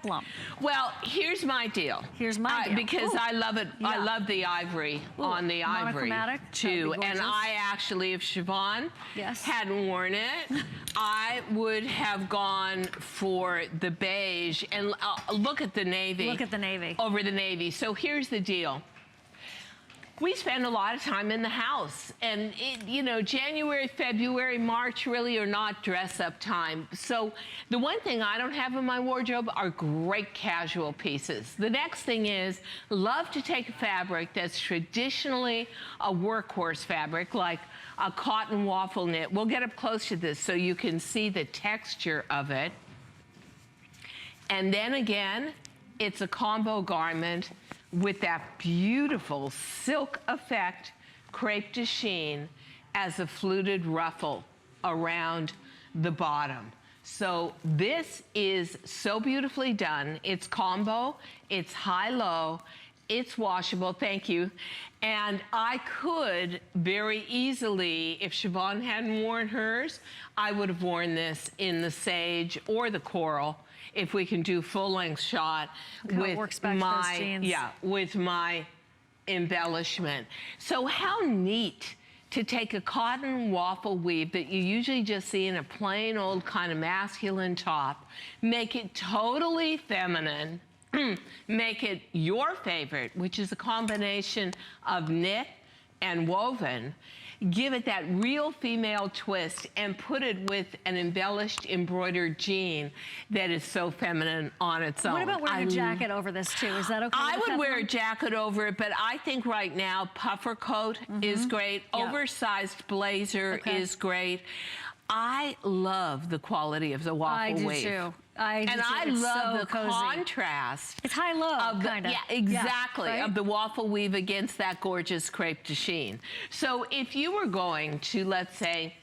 peplum. Well, here's my deal. Here's my deal. Because Ooh. I love it. Yeah. I love the ivory on the ivory too. And I actually, if Siobhan hadn't worn it, I would have gone for the beige. And look at the navy. Look at the navy. Over the navy. So here's the deal. We spend a lot of time in the house, and you know, January, February, March really are not dress-up time. So the one thing I don't have in my wardrobe are great casual pieces. The next thing is, love to take a fabric that's traditionally a workhorse fabric, like a cotton waffle knit. We'll get up close to this so you can see the texture of it. And then again, it's a combo garment with that beautiful silk effect, crepe de chine, as a fluted ruffle around the bottom. So this is so beautifully done. It's combo, it's high-low, it's washable, thank you. And I could very easily, if Siobhan hadn't worn hers, I would have worn this in the sage or the coral, if we can do full-length shot with my embellishment. So how neat to take a cotton waffle weave that you usually just see in a plain old kind of masculine top, make it totally feminine, make it your favorite, which is a combination of knit and woven, give it that real female twist and put it with an embellished embroidered jean that is so feminine on its own. What about wearing a jacket over this too? Is that okay? I would wear a jacket over it, but I think right now puffer coat is great. Oversized blazer is great. I love the quality of the waffle weave. I do too. I love the contrast. It's high-low, kind of. Yeah, exactly, of the waffle weave against that gorgeous crepe de chine. So if you were going to, let's say,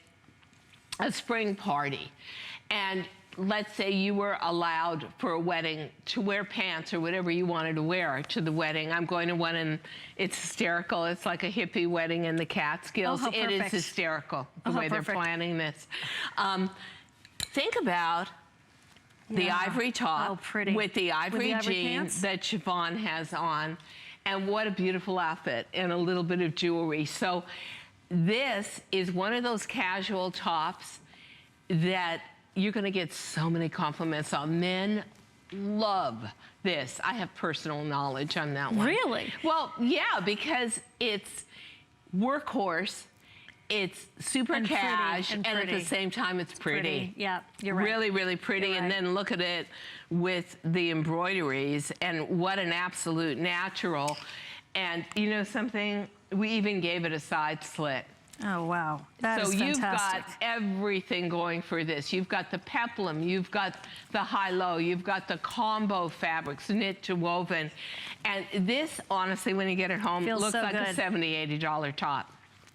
a spring party, and let's say you were allowed for a wedding to wear pants or whatever you wanted to wear to the wedding. I'm going to one, and it's hysterical. It's like a hippie wedding in the Catskills. It is hysterical, the way they're planning this. Think about the ivory top with the ivory jeans that Siobhan has on, and what a beautiful outfit, and a little bit of jewelry. So this is one of those casual tops that you're gonna get so many compliments on. Men love this. I have personal knowledge on that one. Really? Well, yeah, because it's workhorse, it's super cash, and at the same time it's pretty. Yeah, you're right. Really, really pretty. And then look at it with the embroideries, and what an absolute natural. And you know something? We even gave it a side slit. Oh, wow. That is fantastic. You've got everything going for this. You've got the peplum, you've got the high-low, you've got the combo fabrics, knit to woven. And this, honestly, when you get it home, looks like a $70, $80 top.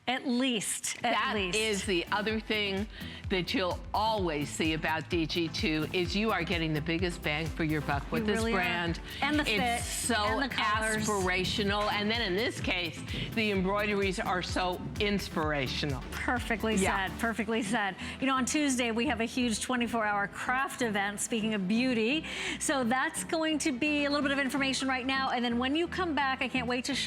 At least, That is the other thing that you'll always see about DG2 is you are getting the biggest bang for your buck with this brand. And the fit, it's so aspirational. And then in this case, the embroideries are so inspirational. Perfectly said, perfectly said. You know, on Tuesday, we have a huge 24-hour craft event, speaking of beauty. So that's going to be a little bit of information right now. And then when you come back, I can't wait to show